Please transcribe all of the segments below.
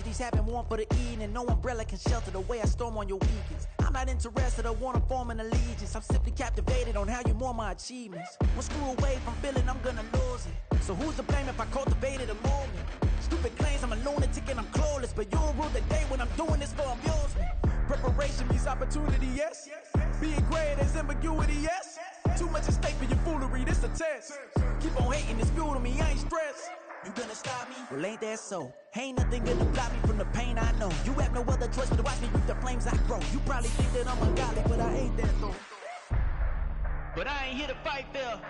these happen, warm for the evening. No umbrella can shelter the way I storm on your weekends. I'm not interested or wanna form an allegiance. I'm simply captivated on how you more my achievements. One screw away from feeling I'm gonna lose it. So who's to blame if I cultivated a moment? Stupid claims I'm a lunatic and I'm clueless, but you'll rule the day when I'm doing this for amusement. Preparation means opportunity, yes. Being great as ambiguity, yes. Too much at stake for your foolery, this a test. Keep on hating, it's fuel to me, I ain't stressed. You gonna stop me? Well, ain't that so? Ain't nothing gonna block me from the pain I know. You have no other choice but to watch me reap the flames I grow. You probably think that I'm ungodly, but I ain't that though. But I ain't here to fight fair.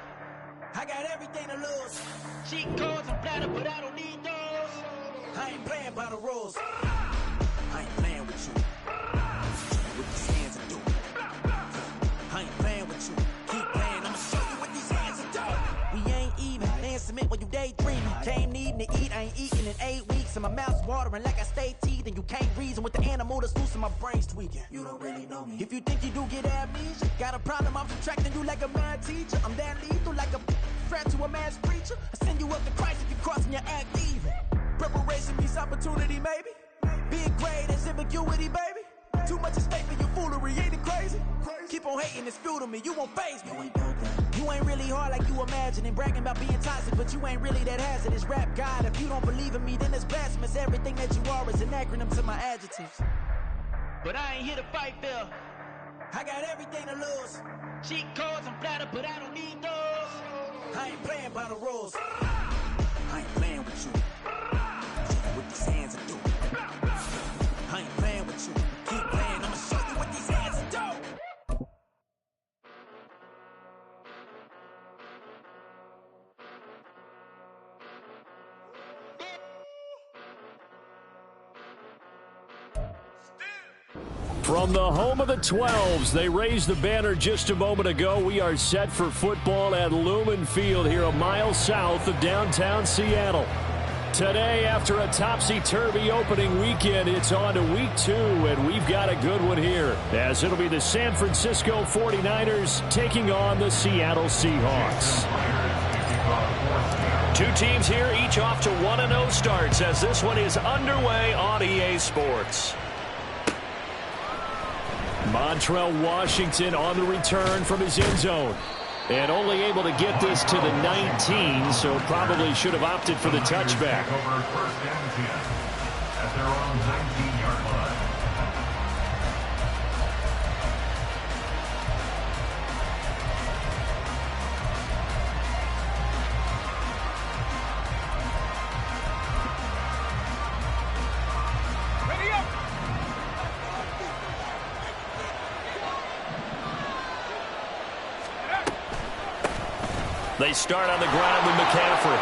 I got everything to lose. Cheat codes and platter, but I don't need those. I ain't playing by the rules. I ain't playing with you. With these hands I do. I ain't playing with you. Keep playing, I'ma show you what these hands are doing. We ain't even. Laying cement when you daydreaming. Came needing to eat, I ain't eating in 8 weeks. And my mouth's watering like I stay teething. You can't reason with the animal that's loose and my brain's tweaking. You don't really know me. If you think you do get amnesia, got a problem, I'm subtracting you like a mad teacher. I'm that lethal like a threat to a mass preacher. I send you up to Christ if you crossing your act even. Preparation means opportunity, maybe. Being great is ambiguity, baby. Too much at stake for your foolery, ain't it crazy? Keep on hating, it's fuel to me, you won't faze me. You ain't really hard like you imagine and bragging about being toxic, but you ain't really that hazardous. Rap God, if you don't believe in me, then it's blasphemous. Everything that you are is an acronym to my adjectives. But I ain't here to fight fair. I got everything to lose. Cheat codes and platter, but I don't need those. I ain't playing by the rules. I ain't playing with you. With these hands I do. I ain't playing with you. Keep playing, I'ma show you what these hands are doing. From the home of the 12s, they raised the banner just a moment ago. We are set for football at Lumen Field here a mile south of downtown Seattle. Today, after a topsy-turvy opening weekend, it's on to week 2, and we've got a good one here, as it'll be the San Francisco 49ers taking on the Seattle Seahawks. Two teams here, each off to 1-0 starts, as this one is underway on EA Sports. Montrell Washington on the return from his end zone. And only able to get this to the 19, so probably should have opted for the touchback. Over first and 10 at their own 19-yard line. They start on the ground with McCaffrey.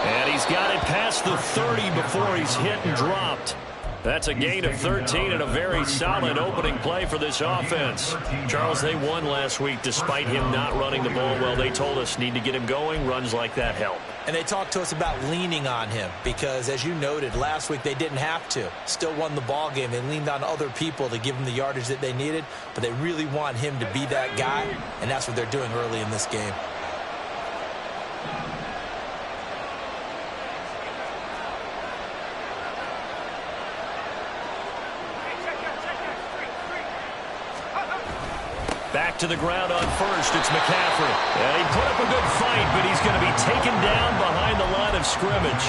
And he's got it past the 30 before he's hit and dropped. That's a gain of 13 and a very solid opening play for this offense. Charles, they won last week despite him not running the ball well. They told us need to get him going. Runs like that help. And they talked to us about leaning on him because, as you noted, last week they didn't have to. Still won the ball game. They leaned on other people to give them the yardage that they needed, but they really want him to be that guy, and that's what they're doing early in this game. Back to the ground on first, it's McCaffrey. And he put up a good fight, but he's going to be taken down behind the line of scrimmage.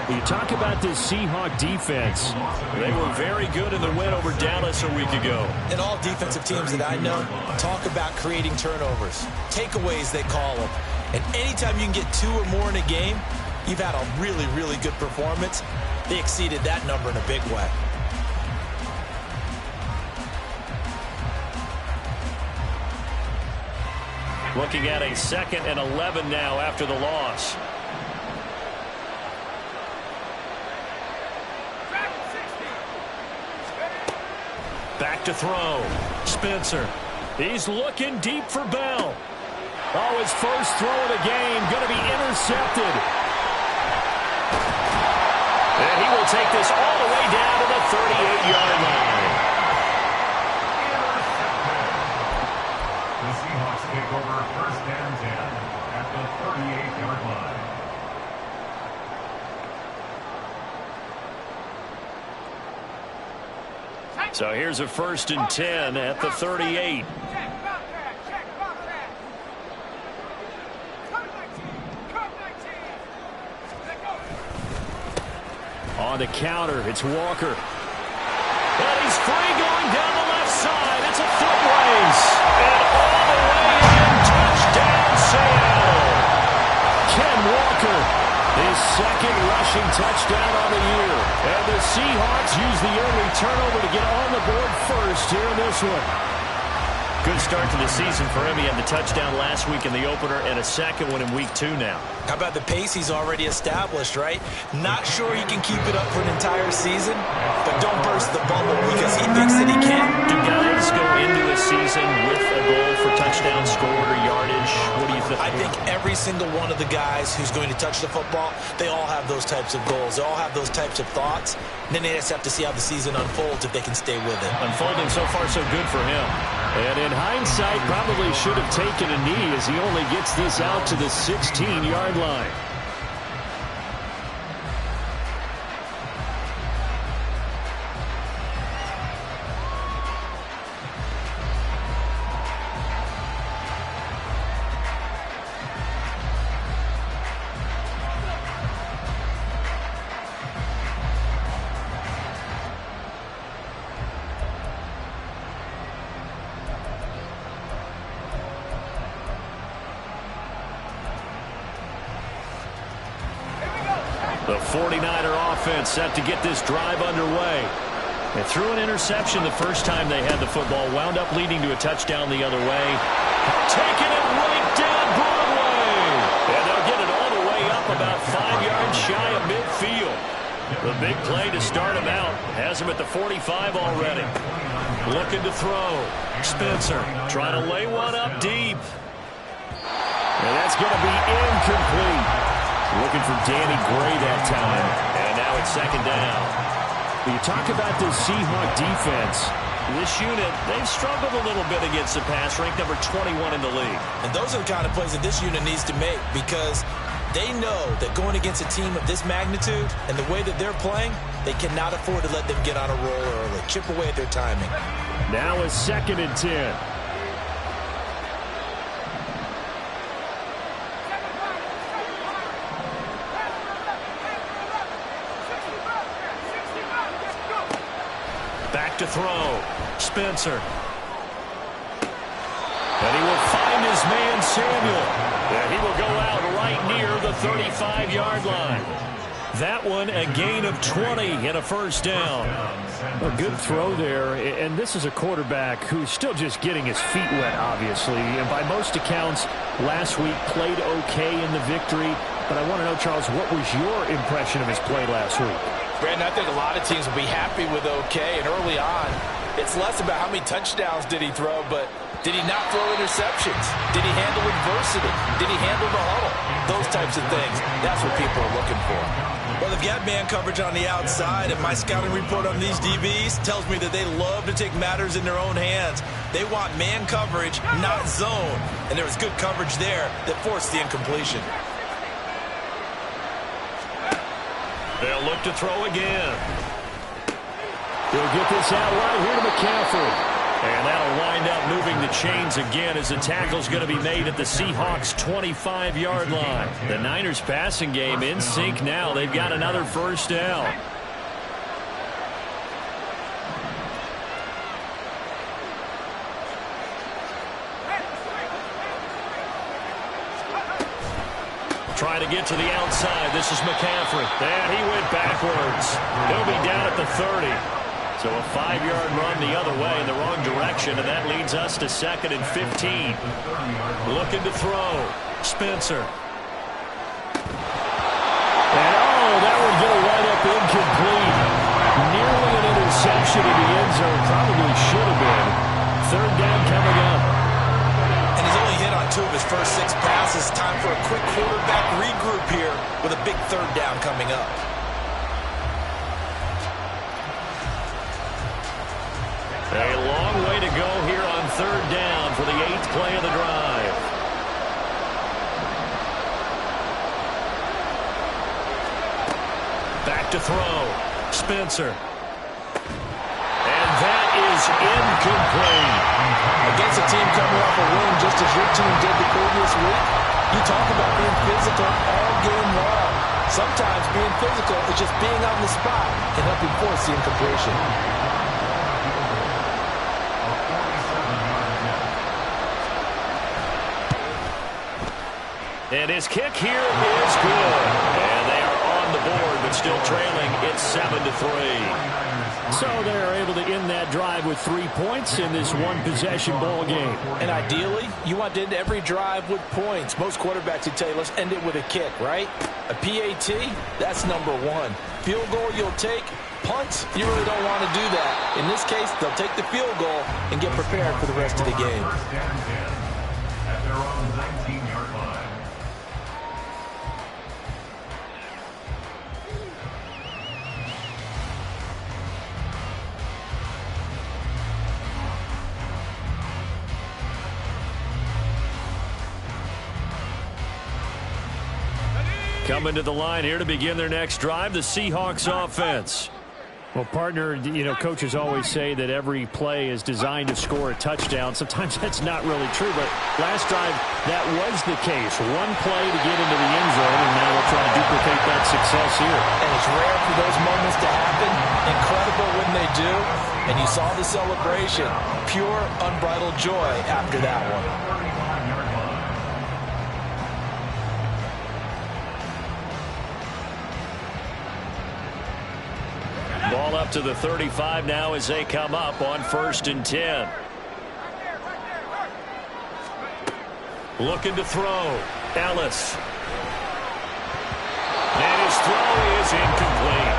You talk about this Seahawk defense. They were very good in the win over Dallas a week ago. And all defensive teams that I know talk about creating turnovers. Takeaways, they call them. And anytime you can get 2 or more in a game, you've had a really, really good performance. They exceeded that number in a big way. Looking at a 2nd and 11 now after the loss. Back to throw. Spencer. He's looking deep for Bell. Oh, his first throw of the game going to be intercepted. And he will take this all the way down to the 38-yard line. The Seahawks take over first and 10 at the 38-yard line. So here's a 1st and 10 at the 38. On the counter, it's Walker. And he's free going down the left side. It's a foot race. And all the way in, touchdown Seattle. Ken Walker, his 2nd rushing touchdown on the year. And the Seahawks use the early turnover to get on the board first here in this one. Good start to the season for him. He had the touchdown last week in the opener and a 2nd one in week 2 now. How about the pace he's already established, right? Not sure he can keep it up for an entire season, but don't burst the bubble because he thinks that he can. Do guys go into a season with a goal for touchdown scored or yardage? What do you think? I think every single one of the guys who's going to touch the football, they all have those types of goals. They all have those types of thoughts. And then they just have to see how the season unfolds if they can stay with it. Unfolding so far so good for him. And in hindsight, probably should have taken a knee as he only gets this out to the 16-yard line. The 49er offense set to get this drive underway. They threw an interception the first time they had the football, wound up leading to a touchdown the other way. Taking it right down Broadway. And they'll get it all the way up about 5 yards shy of midfield. The big play to start him out. Has him at the 45 already. Looking to throw. Spencer trying to lay one up deep. And that's going to be incomplete. Looking for Danny Gray that time. And now it's 2nd down. You talk about this Seahawk defense. This unit, they've struggled a little bit against the pass, ranked number 21 in the league. And those are the kind of plays that this unit needs to make because they know that going against a team of this magnitude and the way that they're playing, they cannot afford to let them get on a roll early. Chip away at their timing. Now a 2nd and 10. Back to throw. Spencer. And he will find his man Samuel. And he will go out right near the 35-yard line. That one a gain of 20 and a 1st down. A good throw there. And this is a quarterback who's still just getting his feet wet, obviously. And by most accounts, last week played okay in the victory. But I want to know, Charles, what was your impression of his play last week? Brandon, I think a lot of teams will be happy with okay. And early on, it's less about how many touchdowns did he throw, but did he not throw interceptions? Did he handle adversity? Did he handle the huddle? Those types of things. That's what people are looking for. Well, they've got man coverage on the outside, and my scouting report on these DBs tells me that they love to take matters in their own hands. They want man coverage, not zone. And there was good coverage there that forced the incompletion. They'll look to throw again. He'll get this out right here to McCaffrey. And that'll wind up moving the chains again as the tackle's going to be made at the Seahawks' 25-yard line. The Niners passing game in sync now. They've got another 1st down. Trying to get to the outside. This is McCaffrey. And he went backwards. He'll be down at the 30. So a 5-yard run the other way in the wrong direction, and that leads us to 2nd and 15. Looking to throw. Spencer. And that would get a wide-up incomplete. Nearly an interception in the end zone. Probably should have been. 3rd down coming up. And he's only hit on 2 of his first 6 passes. Time for a quick quarterback regroup here with a big 3rd down coming up. A long way to go here on 3rd down for the 8th play of the drive. Back to throw. Spencer. And that is incomplete. Against a team coming off a win just as your team did the previous week, you talk about being physical all game long. Sometimes being physical is just being on the spot and helping force the incompletion. And his kick here is good. And they are on the board, but still trailing. It's 7-3. So they're able to end that drive with 3 points in this one-possession ball game. And ideally, you want to end every drive with points. Most quarterbacks would tell you, let's end it with a kick, right? A PAT, that's number one. Field goal you'll take. Punts, you really don't want to do that. In this case, they'll take the field goal and get prepared for the rest of the game. At their own 19-yard line. Coming to the line here to begin their next drive, the Seahawks offense. Well, partner, coaches always say that every play is designed to score a touchdown. Sometimes that's not really true, but last drive, that was the case. One play to get into the end zone, and now we'll try to duplicate that success here. And it's rare for those moments to happen. Incredible when they do. And you saw the celebration. Pure, unbridled joy after that one. Ball up to the 35 now as they come up on 1st and 10. Looking to throw. Ellis. And his throw is incomplete.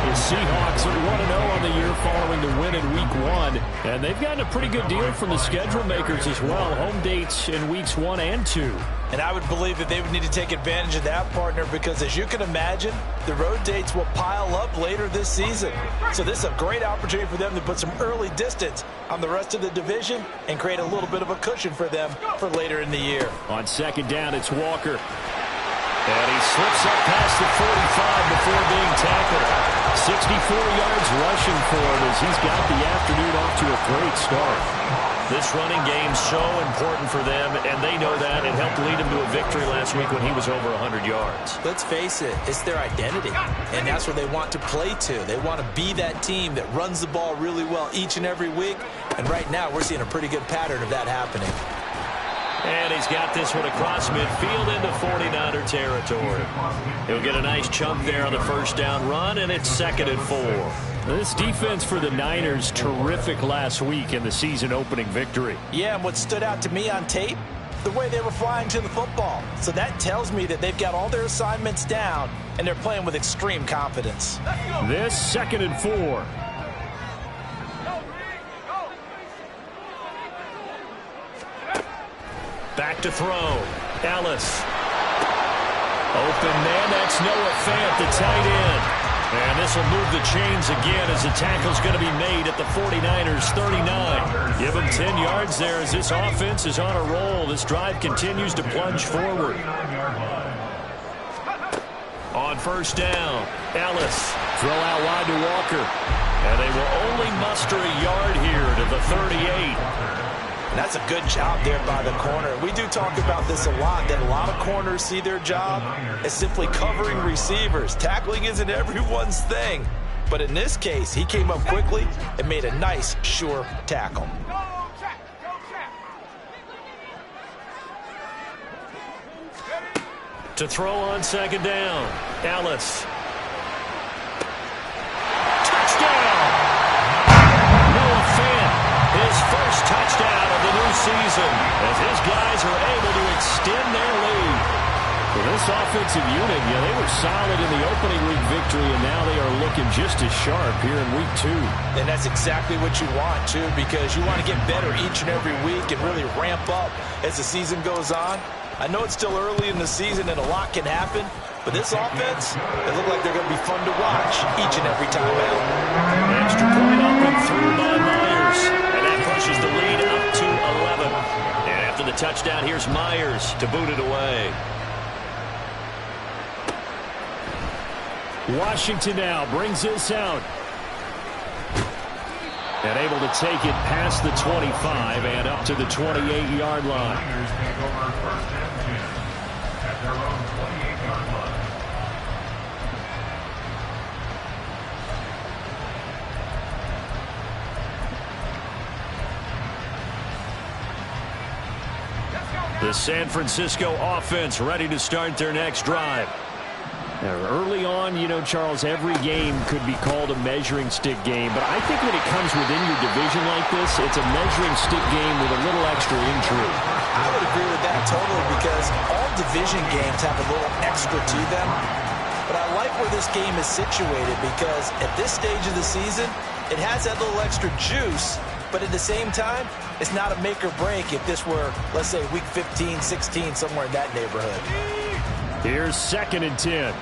The Seahawks are 1-0 on the year following the win in Week 1. And they've gotten a pretty good deal from the schedule makers as well. Home dates in Weeks 1 and 2. And I would believe that they would need to take advantage of that, partner, because as you can imagine, the road dates will pile up later this season. So this is a great opportunity for them to put some early distance on the rest of the division and create a little bit of a cushion for them for later in the year. On 2nd down, it's Walker. And he slips up past the 45 before being tackled. 64 yards rushing for him as he's got the afternoon off to a great start. This running game so important for them, and they know that. It helped lead him to a victory last week when he was over 100 yards. Let's face it, it's their identity, and that's where they want to play to. They want to be that team that runs the ball really well each and every week, and right now we're seeing a pretty good pattern of that happening. And he's got this one across midfield into 49er territory. He'll get a nice chunk there on the 1st down run, and it's 2nd and 4. This defense for the Niners, terrific last week in the season-opening victory. Yeah, and what stood out to me on tape, the way they were flying to the football. So that tells me that they've got all their assignments down, and they're playing with extreme confidence. This 2nd and 4. Back to throw. Ellis. Open man, that's Noah Fant, the tight end. And this will move the chains again as the tackle's going to be made at the 49ers 39. Give them 10 yards there as this offense is on a roll. This drive continues to plunge forward. On 1st down, Ellis. Throw out wide to Walker. And they will only muster a yard here to the 38. And that's a good job there by the corner. We do talk about this a lot, that a lot of corners see their job as simply covering receivers. Tackling isn't everyone's thing. But in this case, he came up quickly and made a nice, sure tackle. To throw on 2nd down, Ellis. Touchdown! Noah Fant, his first touchdown of the new season, as his guys are able to extend their lead. For this offensive unit, they were solid in the opening week victory, and now they are looking just as sharp here in Week 2. And that's exactly what you want, too, because you want to get better each and every week and really ramp up as the season goes on. I know it's still early in the season and a lot can happen, but this offense, they look like they're going to be fun to watch each and every time out. Extra point up and through by Myers, and that pushes the lead up to 11. And after the touchdown, here's Myers to boot it away. Washington now brings this out. And able to take it past the 25 and up to the 28-yard line. Niners take over first and 10 at their own 28-yard line. The San Francisco offense ready to start their next drive. Now, early on, you know, Charles, every game could be called a measuring stick game, but I think when it comes within your division like this, it's a measuring stick game with a little extra intrigue. I would agree with that totally because all division games have a little extra to them. But I like where this game is situated because at this stage of the season, it has that little extra juice, but at the same time, it's not a make or break if this were, let's say, week 15, 16, somewhere in that neighborhood. Here's 2nd and 10.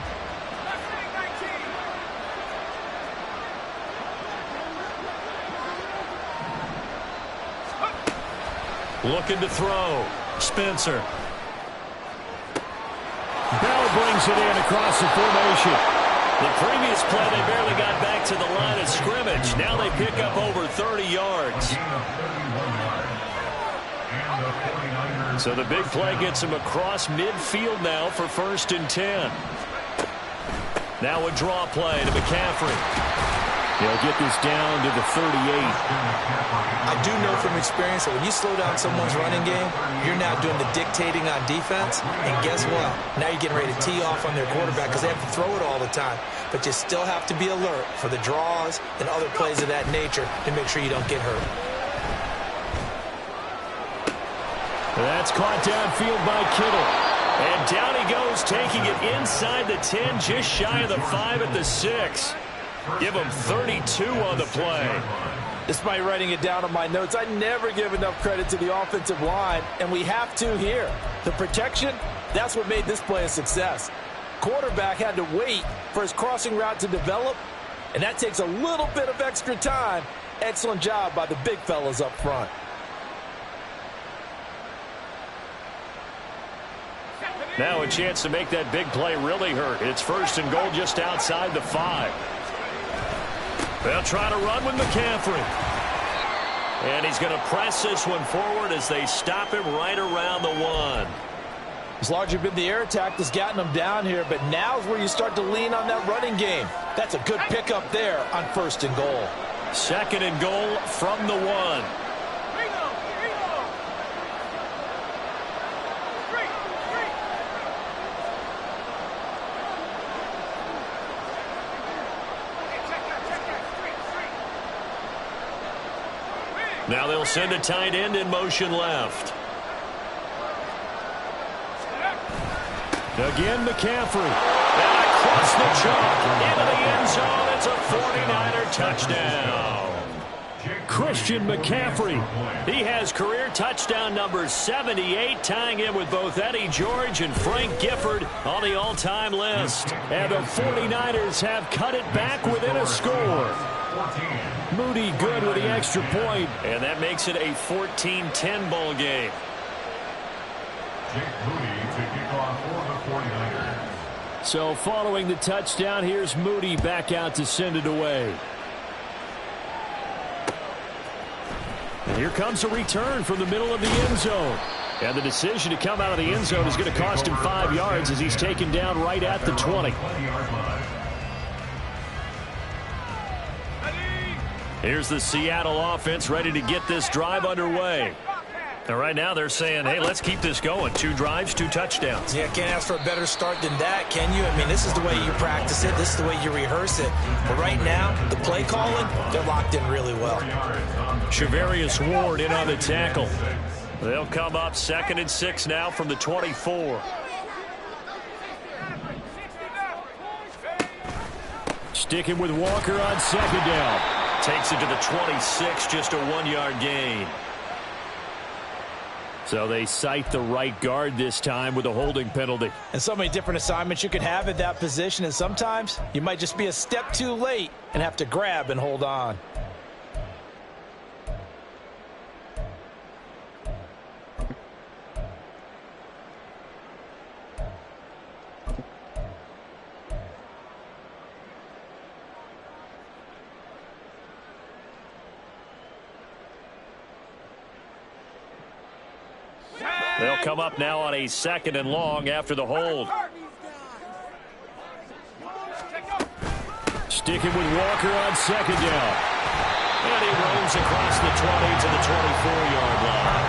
Looking to throw. Spencer. Bell brings it in across the formation. The previous play, they barely got back to the line of scrimmage. Now they pick up over 30 yards. So the big play gets him across midfield now for 1st and 10. Now a draw play to McCaffrey. He'll get this down to the 38. I do know from experience that when you slow down someone's running game, you're now doing the dictating on defense. And guess what? Now you're getting ready to tee off on their quarterback because they have to throw it all the time. But you still have to be alert for the draws and other plays of that nature to make sure you don't get hurt. That's caught downfield by Kittle. And down he goes, taking it inside the 10, just shy of the 5 at the 6. Give him 32 on the play. Despite writing it down on my notes, I never give enough credit to the offensive line, and we have to here. The protection, that's what made this play a success. Quarterback had to wait for his crossing route to develop, and that takes a little bit of extra time. Excellent job by the big fellas up front. Now a chance to make that big play really hurt. It's 1st and goal just outside the 5. They'll try to run with McCaffrey. And he's going to press this one forward as they stop him right around the 1. It's largely been the air attack that's gotten him down here, but now's where you start to lean on that running game. That's a good pickup there on 1st and goal. 2nd and goal from the 1. Now they'll send a tight end in motion left. Again, McCaffrey. And across the chalk into the end zone. It's a 49er touchdown. Christian McCaffrey. He has career touchdown number 78, tying him with both Eddie George and Frank Gifford on the all-time list. And the 49ers have cut it back within a score. Moody good with the extra point, and that makes it a 14-10 ball game. Jake Moody to kick off for the 49ers. So following the touchdown, here's Moody back out to send it away. And here comes a return from the middle of the end zone. And the decision to come out of the end zone is going to cost him 5 yards as he's taken down right at the 20. Here's the Seattle offense ready to get this drive underway. And right now they're saying, hey, let's keep this going. 2 drives, 2 touchdowns. Yeah, can't ask for a better start than that, can you? I mean, this is the way you practice it. This is the way you rehearse it. But right now, the play calling, they're locked in really well. Shavarius Ward in on the tackle. They'll come up 2nd and 6 now from the 24. Sticking with Walker on 2nd down. Takes it to the 26, just a 1-yard gain. So they cite the right guard this time with a holding penalty. And so many different assignments you could have at that position, and sometimes you might just be a step too late and have to grab and hold on. They'll come up now on a 2nd and long after the hold. Sticking with Walker on 2nd down. And he roams across the 20 to the 24-yard line.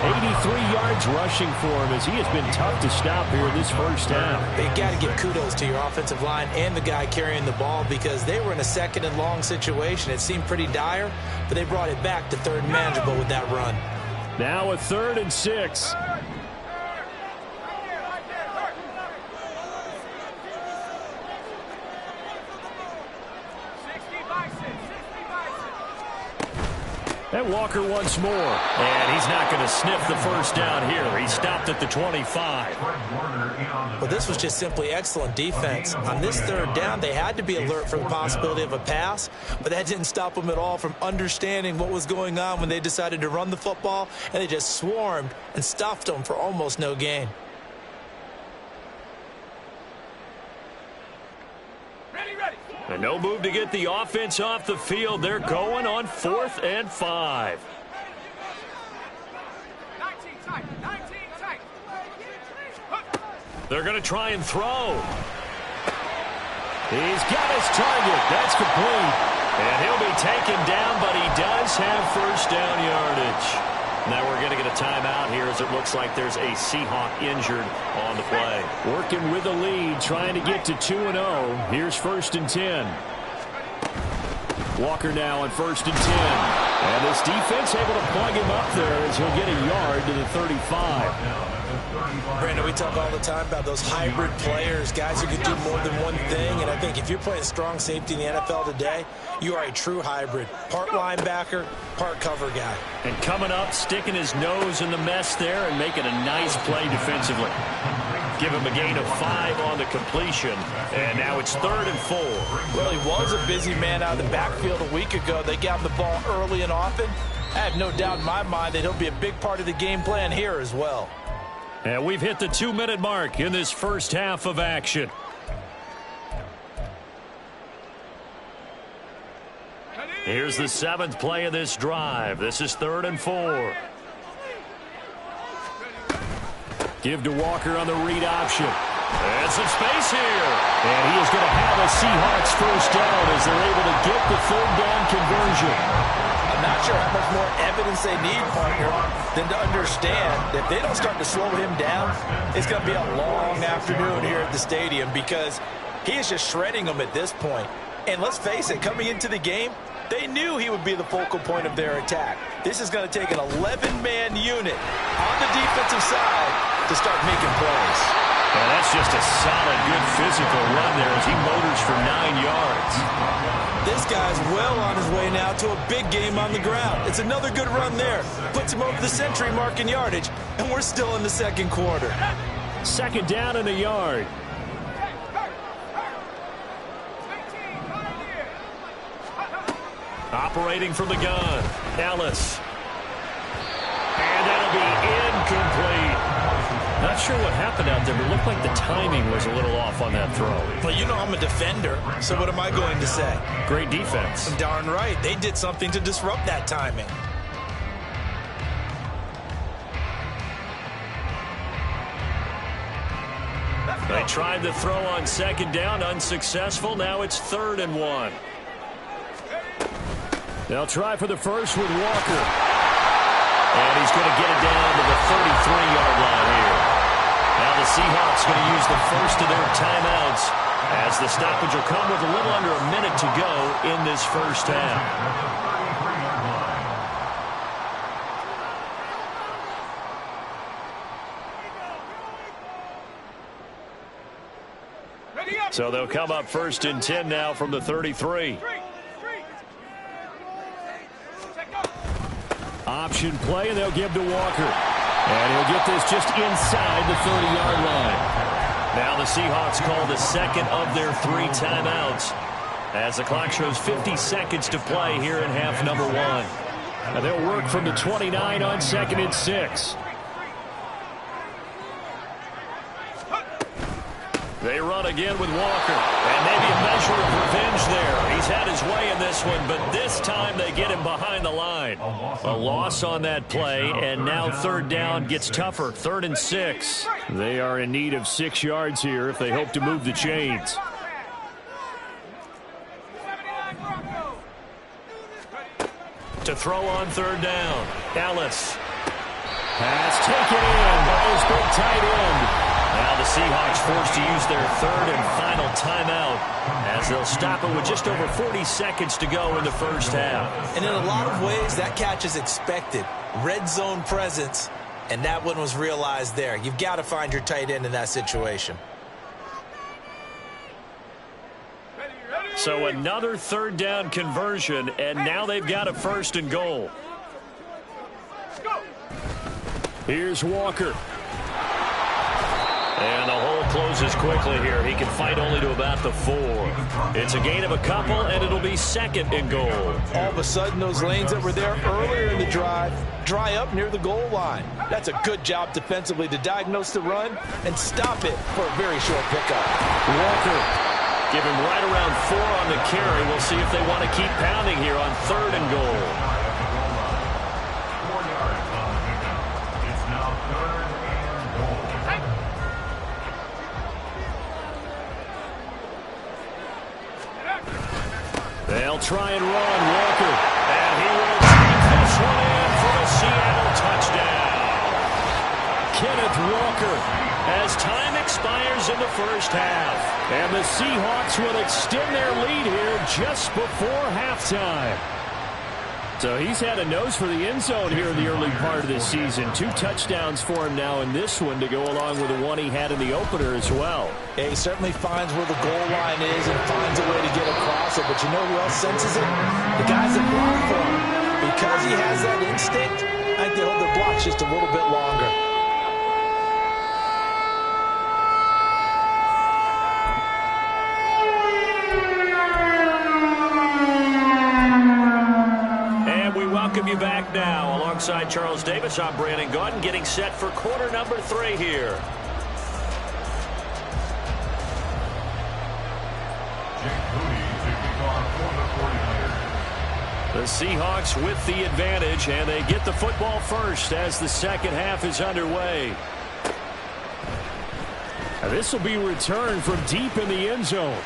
83 yards rushing for him as he has been tough to stop here in this first half. You got to give kudos to your offensive line and the guy carrying the ball because they were in a 2nd and long situation. It seemed pretty dire, but they brought it back to 3rd and manageable with that run. Now a 3rd and 6. And Walker once more. And he's not going to sniff the first down here. He stopped at the 25. Well, this was just simply excellent defense. On this 3rd down, they had to be alert for the possibility of a pass, but that didn't stop them at all from understanding what was going on when they decided to run the football, and they just swarmed and stuffed them for almost no gain. And no move to get the offense off the field. They're going on 4th and 5. 19 tight. They're going to try and throw. He's got his target. That's complete. And he'll be taken down, but he does have first down yardage. Now we're going to get a timeout here as it looks like there's a Seahawk injured on the play. Working with the lead, trying to get to 2-0. Here's 1st and 10. Walker now on 1st and 10. And this defense able to plug him up there as he'll get a yard to the 35. Brandon, we talk all the time about those hybrid players, guys who can do more than one thing. And I think if you're playing strong safety in the NFL today, you are a true hybrid. Part linebacker, part cover guy. And coming up, sticking his nose in the mess there and making a nice play defensively. Give him a gain of 5 on the completion. And now it's 3rd and 4. Well, he was a busy man out of the backfield a week ago. They got him the ball early and often. I have no doubt in my mind that he'll be a big part of the game plan here as well. And we've hit the 2-minute mark in this first half of action. Here's the 7th play of this drive. This is 3rd and 4. Give to Walker on the read option. And some space here. And he is going to have a Seahawks first down as they're able to get the 3rd down conversion. I'm not sure how much more evidence they need, partner, than to understand that if they don't start to slow him down, it's going to be a long afternoon here at the stadium because he is just shredding them at this point. And let's face it, coming into the game, they knew he would be the focal point of their attack. This is going to take an 11-man unit on the defensive side to start making plays. And that's just a solid, good physical run there as he motors for 9 yards. This guy's well on his way now to a big game on the ground. It's another good run there. Puts him over the century mark in yardage, and we're still in the 2nd quarter. 2nd down and a yard. Operating from the gun, Ellis. And that'll be incomplete. Not sure what happened out there, but it looked like the timing was a little off on that throw. Well, you know I'm a defender, so what am I going to say? Great defense. Darn right. They did something to disrupt that timing. They tried the throw on 2nd down, unsuccessful. Now it's 3rd and 1. They'll try for the first with Walker. And he's going to get it down to the 33-yard line here. Now the Seahawks going to use the first of their timeouts as the stoppage will come with a little under a minute to go in this first half. So they'll come up 1st and 10 now from the 33. Option play, and they'll give to Walker. And he'll get this just inside the 30-yard line. Now the Seahawks call the 2nd of their 3 timeouts as the clock shows 50 seconds to play here in half number 1. Now they'll work from the 29 on 2nd and 6. They run again with Walker. And maybe a measure of revenge there. He's had his way in this one, but this time they get him behind the line. A loss on that play, and now third down gets tougher. 3rd and 6. They are in need of 6 yards here if they hope to move the chains. To throw on 3rd down. Ellis. Pass taken in by his big tight end. Now the Seahawks forced to use their 3rd and final timeout as they'll stop it with just over 40 seconds to go in the first half. And in a lot of ways, that catch is expected. Red zone presence, and that one was realized there. You've got to find your tight end in that situation. So another 3rd down conversion, and now they've got a 1st and goal. Here's Walker. And the hole closes quickly here. He can fight only to about the 4. It's a gain of a couple, and it'll be 2nd and goal. All of a sudden, those lanes that were there earlier in the drive dry up near the goal line. That's a good job defensively to diagnose the run and stop it for a very short pickup. Walker, give him right around 4 on the carry. We'll see if they want to keep pounding here on 3rd and goal. 4 yards on the pickup. It's now 3rd and goal. They'll try and run Walker. And he will take this one in for a Seattle touchdown. Kenneth Walker as time expires in the first half. And the Seahawks will extend their lead here just before halftime. So he's had a nose for the end zone here in the early part of this season. 2 touchdowns for him now in this one to go along with the one he had in the opener as well. Yeah, he certainly finds where the goal line is and finds a way to get across it. But you know who else senses it? The guys that block for him. Because he has that instinct, I think they hold their blocks just a little bit longer. Welcome you back now. Alongside Charles Davis, I'm Brandon Gaudin, getting set for quarter number 3 here. The Seahawks with the advantage, and they get the football first as the second half is underway. This will be returned from deep in the end zone.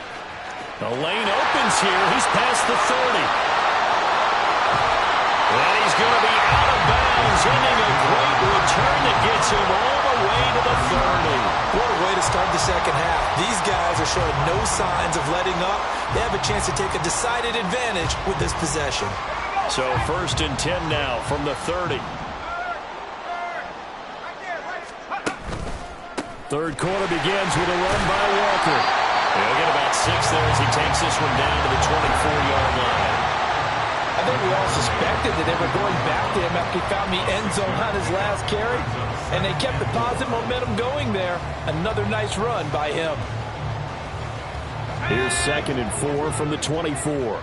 The lane opens here. He's past the 30. And he's going to be out of bounds, ending a great return that gets him all the way to the 30. What a way to start the second half. These guys are showing no signs of letting up. They have a chance to take a decided advantage with this possession. So 1st and 10 now from the 30. Third quarter begins with a run by Walker. He'll get about 6 there as he takes this one down to the 24-yard line. I think we all suspected that they were going back to him after he found the end zone on his last carry, and they kept the positive momentum going there. Another nice run by him. Here's 2nd and 4 from the 24.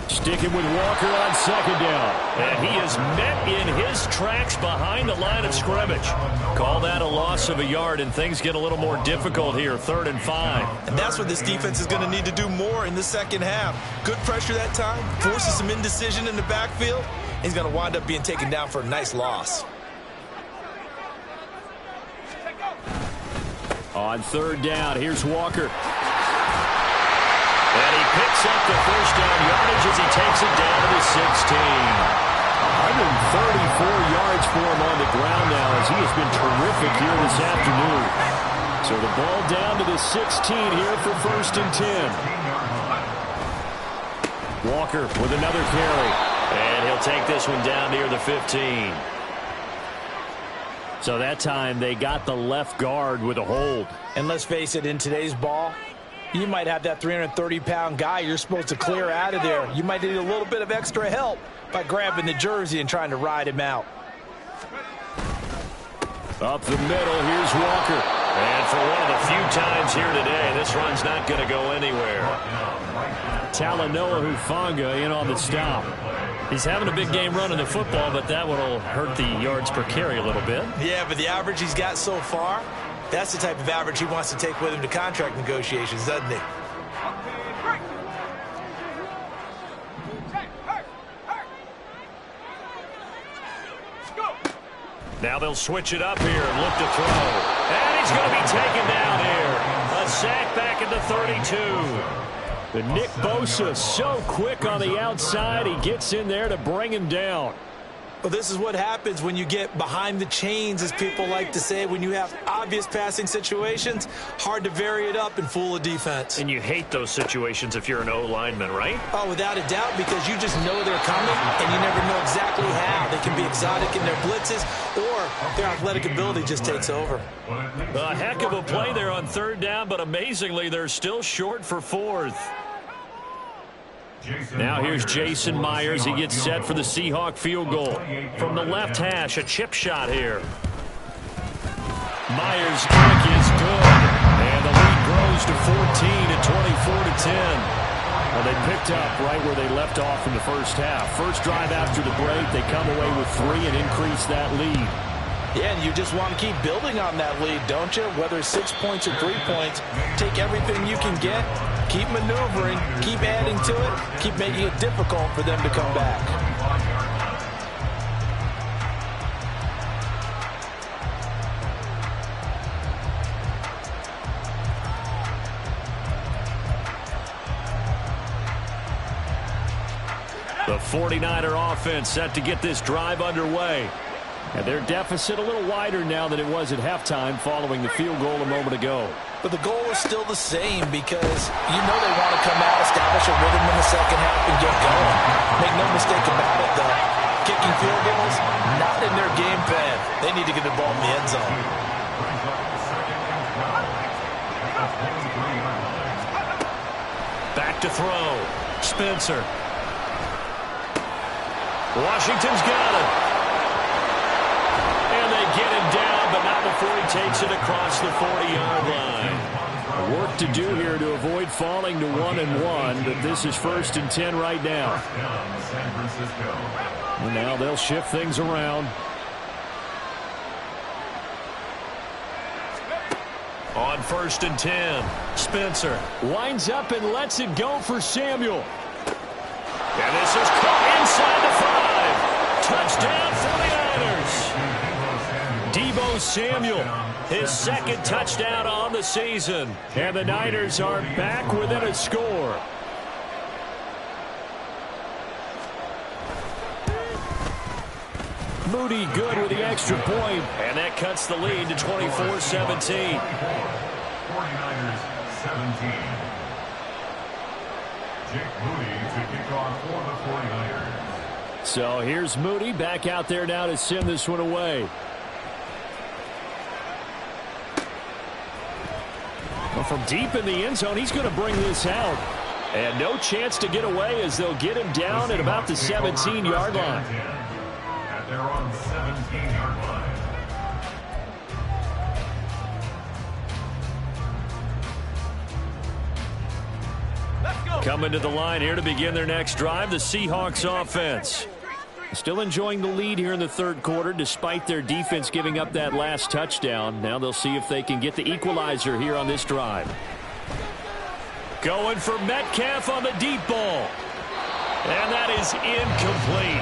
Sticking with Walker on 2nd down. And he is met in his tracks behind the line of scrimmage. Call that a loss of a yard, and things get a little more difficult here. 3rd and 5. And that's what this defense is going to need to do more in the second half. Good pressure that time, forces some indecision in the backfield. He's going to wind up being taken down for a nice loss. On 3rd down, here's Walker. And he picks up the first down yardage as he takes it down to the 16. 134 yards for him on the ground now as he has been terrific here this afternoon. So the ball down to the 16 here for 1st and 10. Walker with another carry. And he'll take this one down near the 15. So that time they got the left guard with a hold. And let's face it, in today's ball, you might have that 330-pound guy you're supposed to clear out of there. You might need a little bit of extra help by grabbing the jersey and trying to ride him out. Up the middle, here's Walker. And for one of the few times here today, this run's not going to go anywhere. Talanoa Hufanga in on the stop. He's having a big game running the football, but that one will hurt the yards per carry a little bit. Yeah, but the average he's got so far, that's the type of average he wants to take with him to contract negotiations, doesn't he? Now they'll switch it up here and look to throw. And he's going to be taken down here. A sack back at the 32. But Nick Bosa so quick on the outside, he gets in there to bring him down. Well, this is what happens when you get behind the chains, as people like to say. When you have obvious passing situations, hard to vary it up and fool a defense. And you hate those situations if you're an O-lineman, right? Oh, without a doubt, because you just know they're coming, and you never know exactly how. They can be exotic in their blitzes, or their athletic ability just takes over. A heck of a play there on third down, but amazingly, they're still short for fourth. Now here's Jason Myers. He gets set for the Seahawk field goal. From the left hash, a chip shot here. Myers' kick is good. And the lead grows to 14 at 24-10. Well, they picked up right where they left off in the first half. First drive after the break, they come away with 3 and increase that lead. Yeah, and you just want to keep building on that lead, don't you? Whether it's 6 points or 3 points, take everything you can get, keep maneuvering, keep adding to it, keep making it difficult for them to come back. The 49er offense set to get this drive underway. And their deficit a little wider now than it was at halftime following the field goal a moment ago. But the goal is still the same, because you know they want to come out, establish a rhythm in the second half, and get going. Make no mistake about it, though. Kicking field goals, not in their game plan. They need to get the ball in the end zone. Back to throw. Spencer. Washington's got it. And they get him down, but not before he takes it across the 40-yard line. Work to do here to avoid falling to 1-1, but this is 1st and 10 right now. And now they'll shift things around. On 1st and 10, Spencer winds up and lets it go for Samuel. And this is caught inside the 5. Touchdown 49ers. Deebo Samuel, his second touchdown on the season. And the Niners are back within a score. Moody good with the extra point. And that cuts the lead to 24-17. 49ers 17. Jake Moody to kick off for the 49ers. So here's Moody back out there now to send this one away. Well, from deep in the end zone, he's going to bring this out. And no chance to get away as they'll get him down at about the 17-yard line. At their own 17-yard line. Coming to the line here to begin their next drive, the Seahawks offense. Still enjoying the lead here in the third quarter despite their defense giving up that last touchdown. Now they'll see if they can get the equalizer here on this drive. Going for Metcalf on the deep ball. And that is incomplete.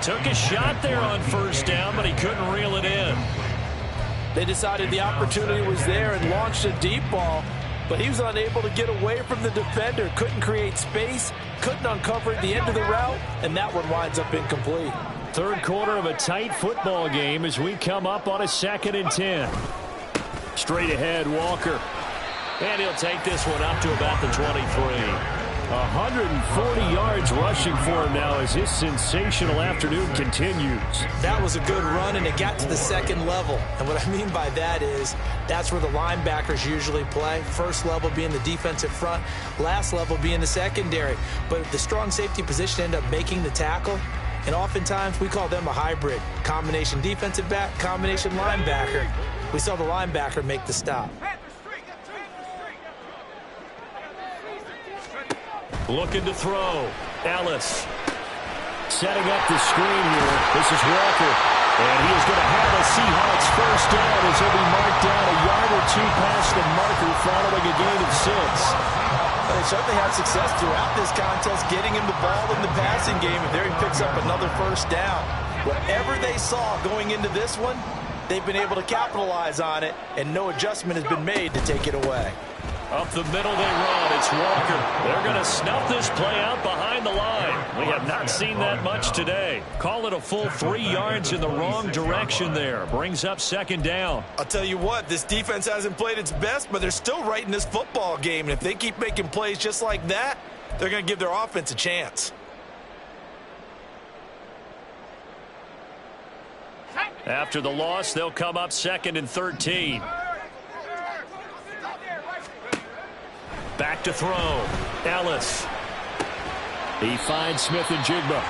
Took a shot there on first down, but he couldn't reel it in. They decided the opportunity was there and launched a deep ball, but he was unable to get away from the defender, couldn't create space, couldn't uncover at the end of the route, and that one winds up incomplete. Third quarter of a tight football game as we come up on a 2nd and 10. Straight ahead, Walker. And he'll take this one up to about the 23. 140 yards rushing for him now as his sensational afternoon continues. That was a good run, and it got to the second level. And what I mean by that is that's where the linebackers usually play. First level being the defensive front, last level being the secondary. But the strong safety position ended up making the tackle, and oftentimes we call them a hybrid. Combination defensive back, combination linebacker. We saw the linebacker make the stop. Looking to throw. Ellis setting up the screen here. This is Walker. And he is going to have a Seahawks first down as he'll be marked down a yard or two past the marker following a gain of 6. They certainly had success throughout this contest getting him the ball in the passing game, and there he picks up another first down. Whatever they saw going into this one, they've been able to capitalize on it, and no adjustment has been made to take it away. Up the middle they run. It's Walker. They're going to snuff this play out behind the line. We have not seen that much today. Call it a full 3 yards in the wrong direction there. Brings up second down. I'll tell you what, this defense hasn't played its best, but they're still right in this football game. And if they keep making plays just like that, they're going to give their offense a chance. After the loss, they'll come up 2nd and 13. Back to throw. Ellis. He finds Smith and Jigba.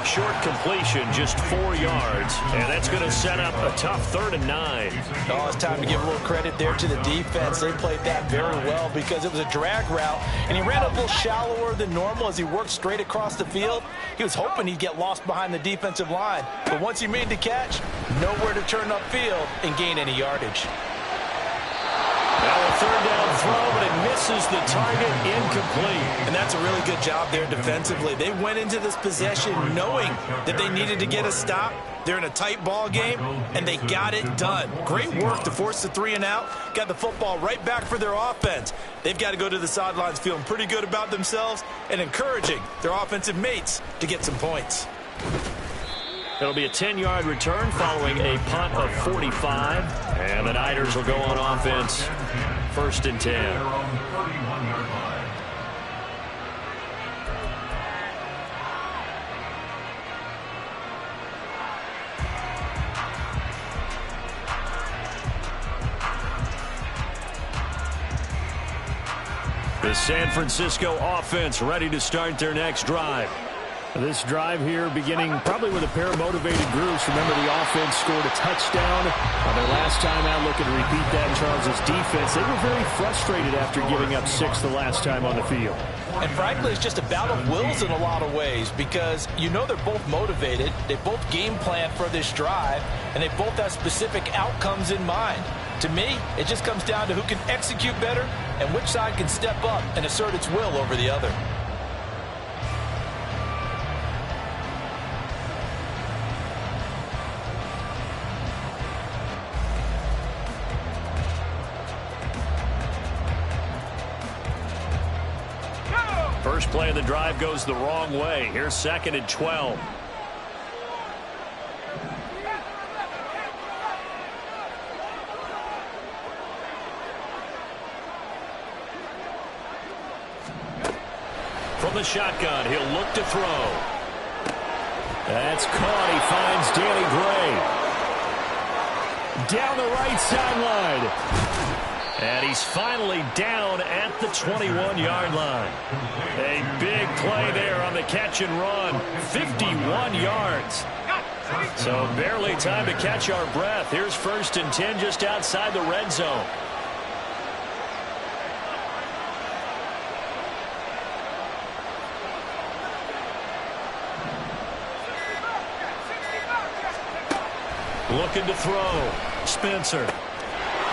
Short completion, just 4 yards. And that's going to set up a tough 3rd and 9. Oh, it's time to give a little credit there to the defense. They played that very well because it was a drag route, and he ran a little shallower than normal as he worked straight across the field. He was hoping he'd get lost behind the defensive line. But once he made the catch, nowhere to turn upfield and gain any yardage. Now a 3rd down throw, but it misses the target, incomplete. And that's a really good job there defensively. They went into this possession knowing that they needed to get a stop. They're in a tight ball game, and they got it done. Great work to force the 3 and out. Got the football right back for their offense. They've got to go to the sidelines feeling pretty good about themselves and encouraging their offensive mates to get some points. It'll be a 10-yard return following a punt of 45. And the Niners will go on offense. 1st and 10. The San Francisco offense ready to start their next drive. This drive here beginning probably with a pair of motivated groups. Remember, the offense scored a touchdown on their last time out. Looking to repeat that in Charles' defense. They were very frustrated after giving up 6 the last time on the field. And frankly, it's just a battle of wills in a lot of ways because you know they're both motivated. They both game plan for this drive, and they both have specific outcomes in mind. To me, it just comes down to who can execute better and which side can step up and assert its will over the other. First play of the drive goes the wrong way. Here's 2nd and 12. From the shotgun, he'll look to throw. That's caught. He finds Danny Gray. Down the right sideline. And he's finally down at the 21-yard line. A big play there on the catch and run. 51 yards. So barely time to catch our breath. Here's 1st and 10 just outside the red zone. Looking to throw. Spencer.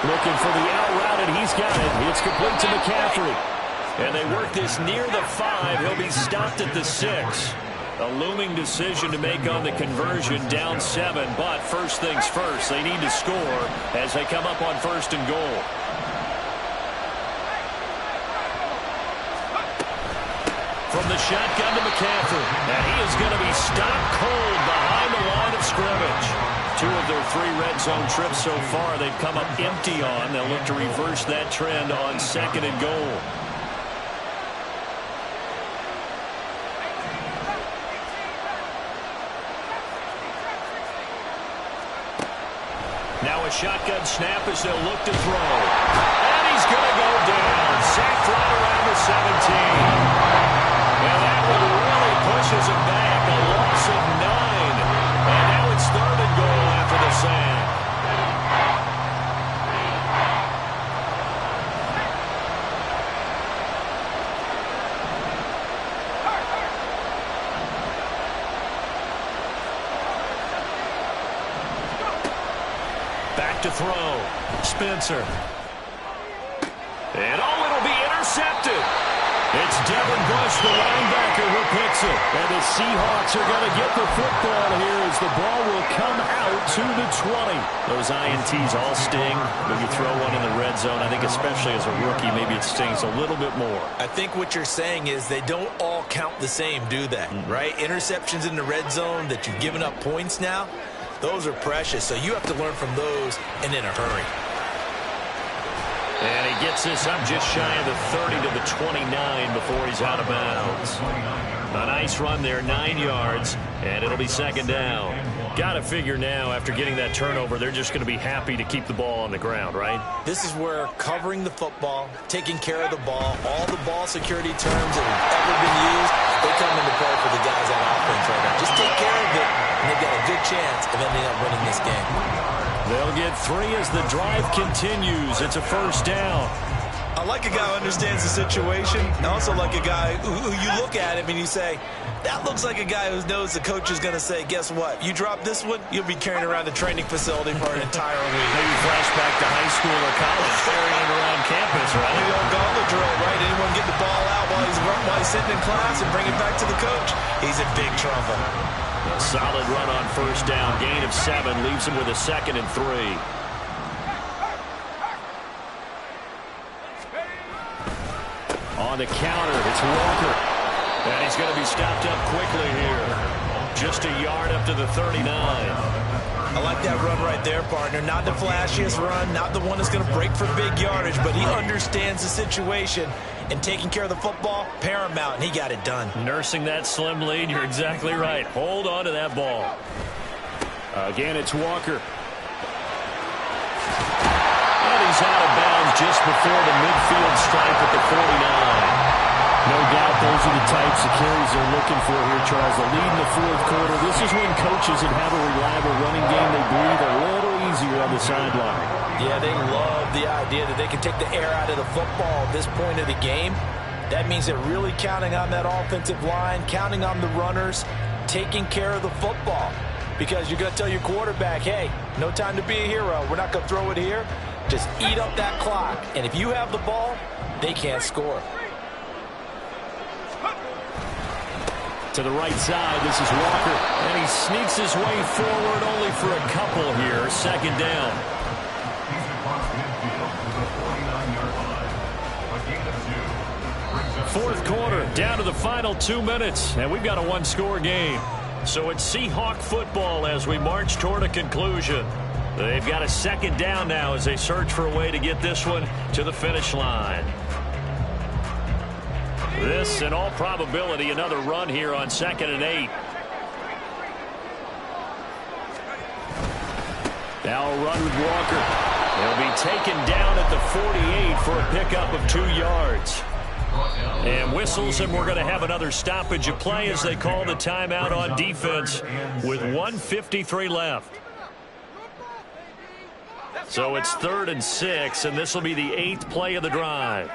Looking for the out route, and he's got it. It's complete to McCaffrey. And they work this near the 5. He'll be stopped at the 6. A looming decision to make on the conversion, down 7. But first things first, they need to score as they come up on 1st and goal. From the shotgun to McCaffrey. And he is going to be stopped cold behind the line of scrimmage. 2 of their 3 red zone trips so far they've come up empty on. They'll look to reverse that trend on 2nd and goal. Now a shotgun snap as they'll look to throw. And he's going to go down. Sacked right around the 17. And that one really pushes him back. A loss of 9. And now it's 3rd and goal after the sack. Back to throw. Spencer. And it'll be intercepted. It's Devin Bush, the linebacker, who picks it. And the Seahawks are going to get the football here as the ball will come out to the 20. Those INTs all sting when you throw one in the red zone. I think especially as a rookie, maybe it stings a little bit more. I think what you're saying is they don't all count the same, do they? Right? Interceptions in the red zone that you've given up points now, those are precious. So you have to learn from those and in a hurry. And he gets this up just shy of the 30 to the 29 before he's out of bounds. A nice run there, 9 yards, and it'll be second down. Got to figure now, after getting that turnover, they're just going to be happy to keep the ball on the ground, right? This is where covering the football, taking care of the ball, all the ball security terms that have ever been used, they come into play for the guys on offense right now. Just take care of it, and they've got a good chance of ending up winning this game. They'll get 3 as the drive continues. It's a first down. I like a guy who understands the situation. I also like a guy who you look at him and you say, that looks like a guy who knows the coach is going to say, guess what? You drop this one, you'll be carrying around the training facility for an entire week. Maybe flashback to high school or college, carrying it around campus, right? Maybe old gauntlet drill, right? Anyone get the ball out while he's sitting in class and bring it back to the coach? He's in big trouble. A solid run on first down. Gain of 7 leaves him with a 2nd and 3. On the counter, it's Walker. And he's going to be stopped up quickly here. Just a yard up to the 39. I like that run right there, partner. Not the flashiest run, not the one that's going to break for big yardage, but he understands the situation. And taking care of the football, paramount, and he got it done. Nursing that slim lead, you're exactly right. Hold on to that ball. Again, it's Walker. And he's out of bounds just before the midfield stripe at the 49. No doubt those are the types of carries they're looking for here, Charles. The lead in the fourth quarter. This is when coaches that have a reliable running game, they breathe a little easier on the sideline. Yeah, they love the idea that they can take the air out of the football at this point of the game. That means they're really counting on that offensive line, counting on the runners, taking care of the football. Because you're going to tell your quarterback, hey, no time to be a hero. We're not going to throw it here. Just eat up that clock. And if you have the ball, they can't score. To the right side, this is Walker. And he sneaks his way forward only for a couple here. Second down. Fourth quarter, down to the final 2 minutes, and we've got a one-score game. So it's Seahawk football as we march toward a conclusion. They've got a second down now as they search for a way to get this one to the finish line. This, in all probability, another run here on 2nd and 8. Now a run with Walker. He'll be taken down at the 48 for a pickup of 2 yards. And whistles, and we're going to have another stoppage of play as they call the timeout on defense with 1:53 left. So it's 3rd and 6, and this will be the 8th play of the drive.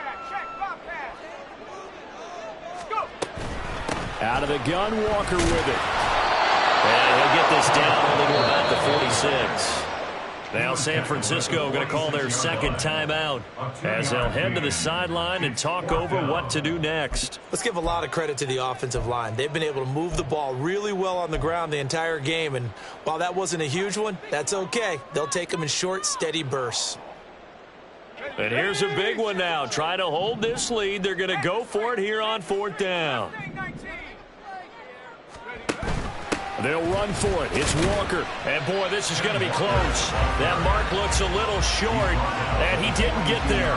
Out of the gun, Walker with it. And he'll get this down only to about the 46. Now San Francisco going to call their second timeout as they'll head to the sideline and talk over what to do next. Let's give a lot of credit to the offensive line. They've been able to move the ball really well on the ground the entire game, and while that wasn't a huge one, that's okay. They'll take them in short, steady bursts. And here's a big one now. Try to hold this lead. They're going to go for it here on 4th down. They'll run for it. It's Walker. And, boy, this is going to be close. That mark looks a little short, and he didn't get there.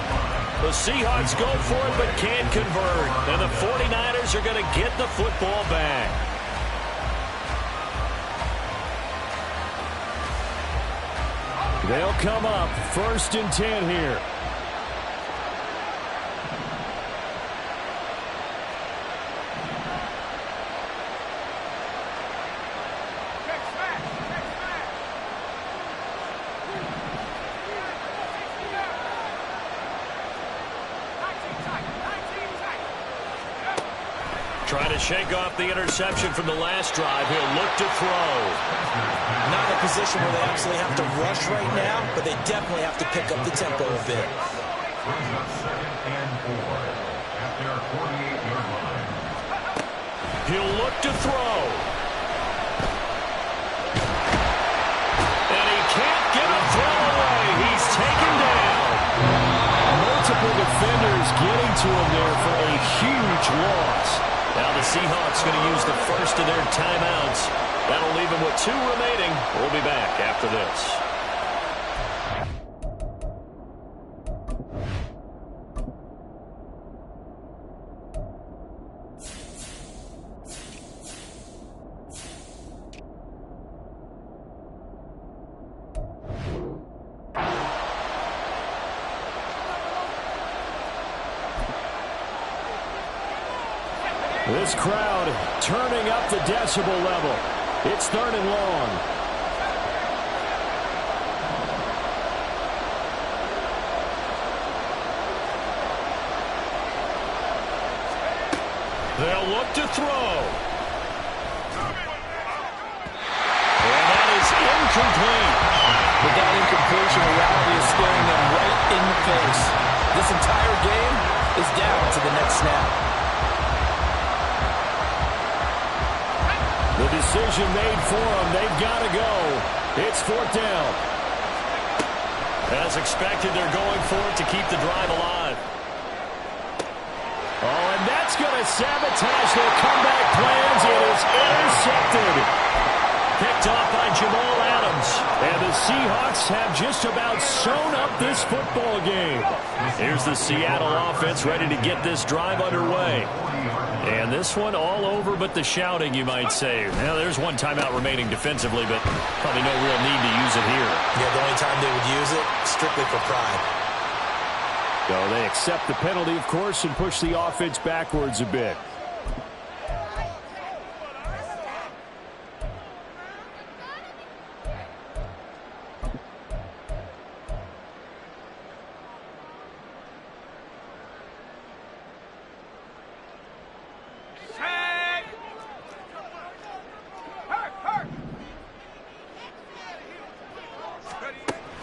The Seahawks go for it but can't convert. And the 49ers are going to get the football back. They'll come up 1st and 10 here. Trying to shake off the interception from the last drive. He'll look to throw. Not in a position where they absolutely have to rush right now, but they definitely have to pick up the tempo a bit. Brings up 2nd and 4 at their 48-yard line. He'll look to throw. And he can't get a throw away. He's taken down. Multiple defenders getting to him there for a huge loss. Now the Seahawks going to use the first of their timeouts. That'll leave them with 2 remaining. We'll be back after this. This crowd turning up the decibel level. It's 3rd and long. They'll look to throw. And that is incomplete. With that incompletion, reality is staring them right in the face. This entire game is down to the next snap. The decision made for them. They've got to go. It's 4th down. As expected, they're going for it to keep the drive alive. Oh, and that's going to sabotage their comeback plans. It is intercepted. Picked off by Jamal Adams. And the Seahawks have just about sewn up this football game. Here's the Seattle offense ready to get this drive underway. And this one all over but the shouting, you might say. Now, there's 1 timeout remaining defensively, but probably no real need to use it here. Yeah, the only time they would use it, strictly for pride. So they accept the penalty, of course, and push the offense backwards a bit.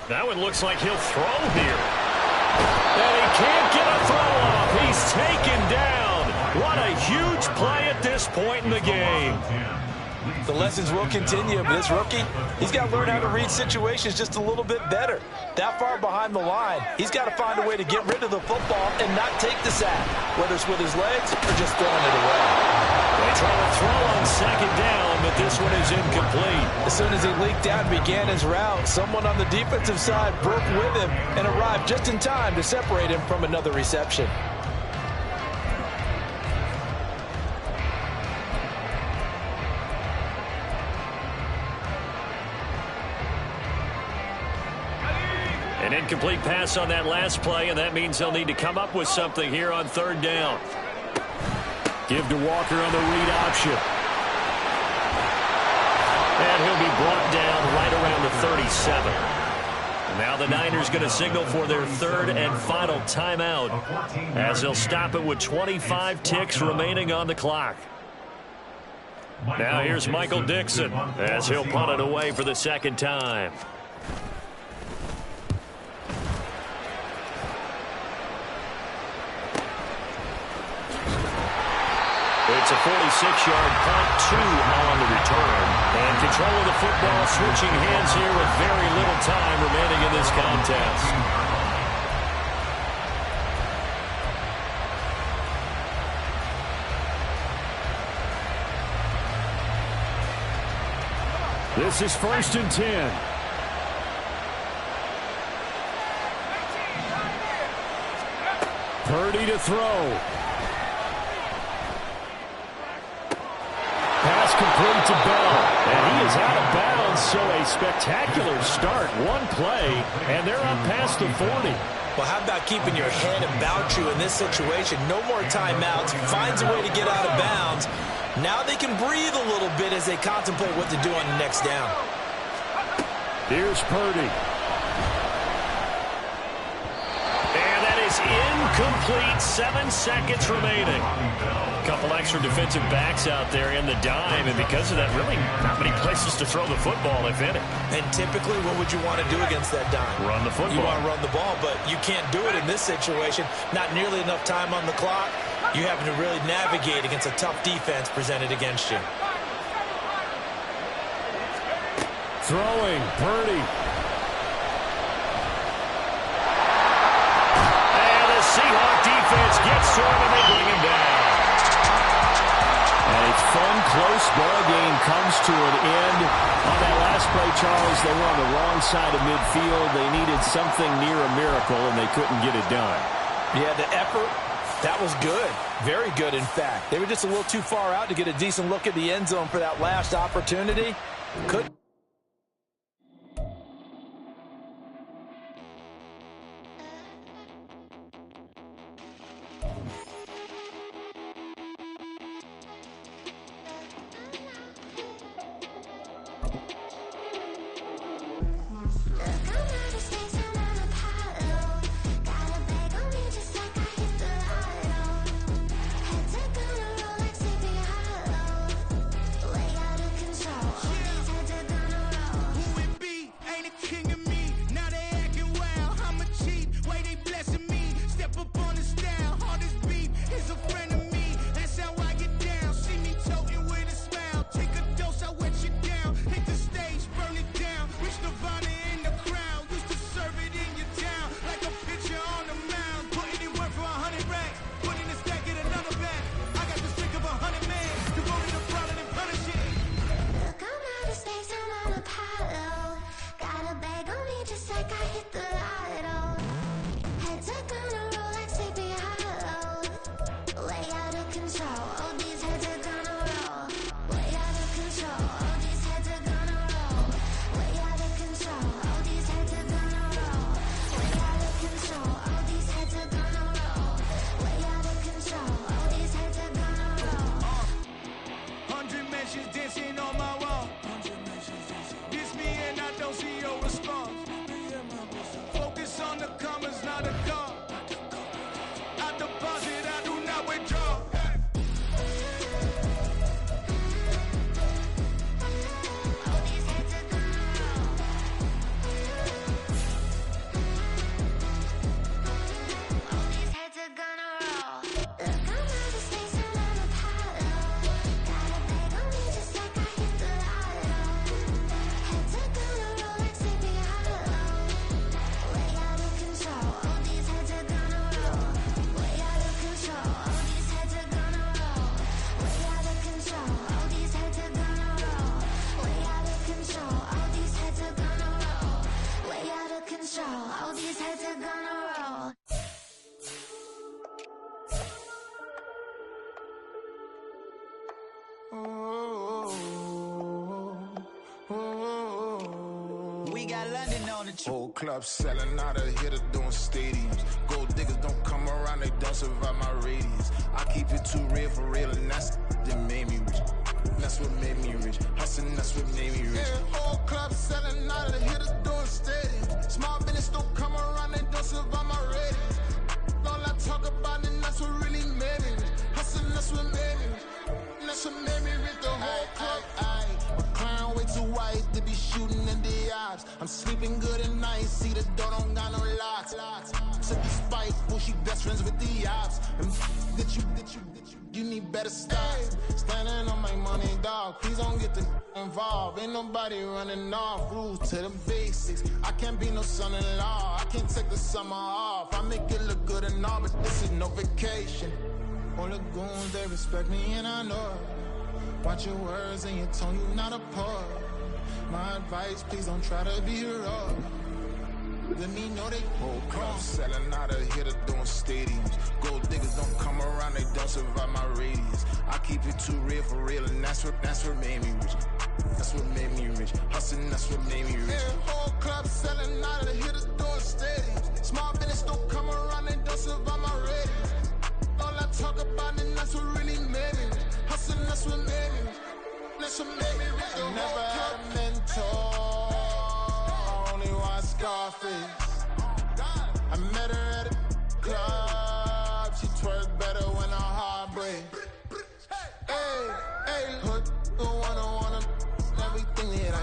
That one looks like he'll throw here. And he can't get a throw off. He's taken down. What a huge play at this point in the game. The lessons will continue, but this rookie, he's got to learn how to read situations just a little bit better. That far behind the line, he's got to find a way to get rid of the football and not take the sack, whether it's with his legs or just throwing it away. They try to throw on 2nd down, but this one is incomplete. As soon as he leaked out and began his route, someone on the defensive side broke with him and arrived just in time to separate him from another reception. An incomplete pass on that last play, and that means they'll need to come up with something here on 3rd down. Give to Walker on the read option. And he'll be brought down right around the 37. And now the Niners going to signal for their 3rd and final timeout, as they'll stop it with 25 ticks remaining on the clock. Now here's Michael Dixon as he'll punt it away for the 2nd time. It's a 46-yard punt, 2 on the return. And control of the football switching hands here with very little time remaining in this contest. This is 1st and 10. Purdy to throw. Pass complete to Bell, and he is out of bounds, so a spectacular start. 1 play, and they're up past the 40. Well, how about keeping your head about you in this situation? No more timeouts. Finds a way to get out of bounds. Now they can breathe a little bit as they contemplate what to do on the next down. Here's Purdy. And that is incomplete. 7 seconds remaining. A couple extra defensive backs out there in the dime, and because of that, really not many places to throw the football, if any. And typically, what would you want to do against that dime? Run the football. You want to run the ball, but you can't do it in this situation. Not nearly enough time on the clock. You having to really navigate against a tough defense presented against you. Throwing, Purdy. And the Seahawk defense gets to him, and they bring him down. And a fun, close ball game comes to an end. On that last play, Charles, they were on the wrong side of midfield. They needed something near a miracle, and they couldn't get it done. Yeah, the effort, that was good. Very good, in fact. They were just a little too far out to get a decent look at the end zone for that last opportunity. Could. Whole club selling out of here to doing stadiums. Gold diggers don't come around, they don't survive my radius. I keep it too real for real, and that's that made me rich. That's what made me rich. Hustling, that's what made me rich. Yeah, whole club selling out of here to doing stadiums. Small business don't come around, they don't survive my radius. All I talk about, and that's what really made me rich. Hustling, that's what made me rich. That's what made me rich. The whole club. My crown way too white to be shooting in the eyes. I'm sleeping good at night, see the door don't got no locks. So despite who she best friends with the ops. And that you need better styles. Standing on my money, dog. Please don't get the involved. Ain't nobody running off. Rules to the basics. I can't be no son-in-law. I can't take the summer off. I make it look good and all, but this is no vacation. All the goons, they respect me and I know it. Watch your words and your tone, you not a poet. My advice, please don't try to be heroic. Let me know they whole club selling out of here to doing stadiums. Gold diggers don't come around, they don't survive my radius. I keep it too real for real, and that's what made me rich. That's what made me rich. Hustling, that's what made me rich. Yeah, whole club selling out of here to doing stadiums. Small business don't come around, they don't survive my radius. All I talk about, and that's what really made me rich. Hustling, that's what made me rich. That's what made me rich. I never had a mentor. I only watched Scarface. I met her at a club, she twerk better when her heart break. Hey, hood, wanna everything that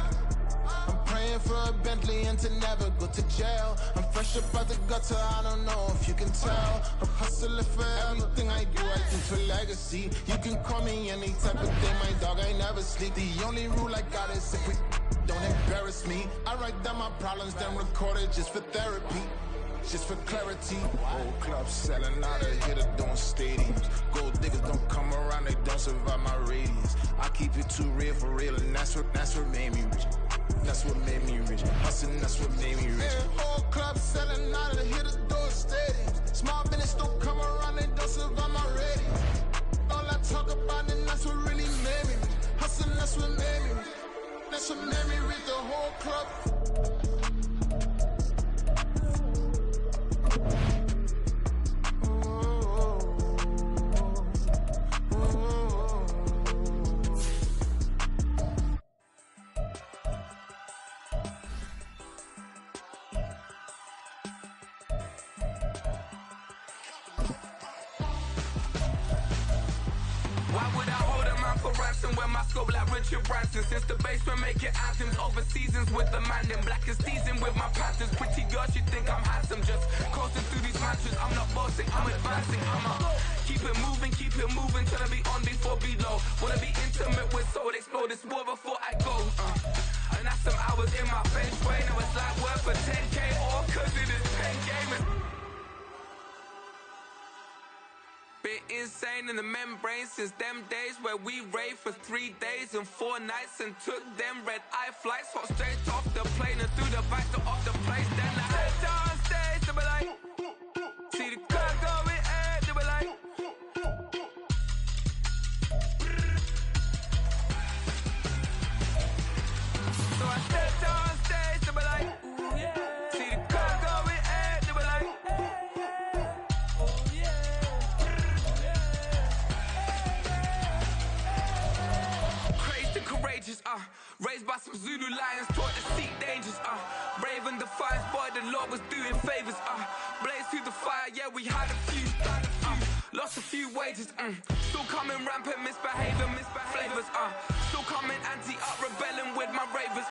I'm praying for a Bentley and to never go to jail. I'm fresh up out the gutter, I don't know if you can tell. I'm hustling for everything I do for legacy. You can call me any type of thing, my dog, I never sleep. The only rule I got is if we don't embarrass me. I write down my problems, then record it just for therapy. Just for clarity, whole club selling out of here to doing stadiums. Gold diggers don't come around, they don't survive my radius. I keep it too real for real, and that's what made me rich. That's what made me rich. Hustling, that's what made me rich. Yeah, whole club selling out of here to doing stadiums. Small business don't come around, they don't survive my radius. All I talk about, and that's what really made me rich. Hustling, that's what made me rich. That's what made me rich. The whole club. When my scope like Richard Branson, since the basement making anthems over seasons with the man, then black is seasoned with my Panthers. Pretty girls, you think I'm handsome, just coasting through these mantras. I'm not bossing, I'm advancing. I'ma keep it moving, trying to be on before below. Wanna be intimate with soul, explore this war before I go. And that's some hours in my feng shui. Now it's like work for 10K, all cause it is 10 gamers. Been insane in the membrane since them days where we raved for 3 days and 4 nights and took them red eye flights, hot straight off the plane and through the back door of the place. Then I head down stage, they be like, see the crowd going ahead, they be like, so I step down stage, they be like, ooh, yeah. See the crowd going ahead, they be like, oh yeah. Courageous, raised by some Zulu lions, taught to seek dangers, brave and defiant, boy, the Lord was doing favors, blaze through the fire, yeah, we had a few, lost a few wages, still coming rampant, misbehaving, flavors, still coming anti-up, rebelling with my ravers.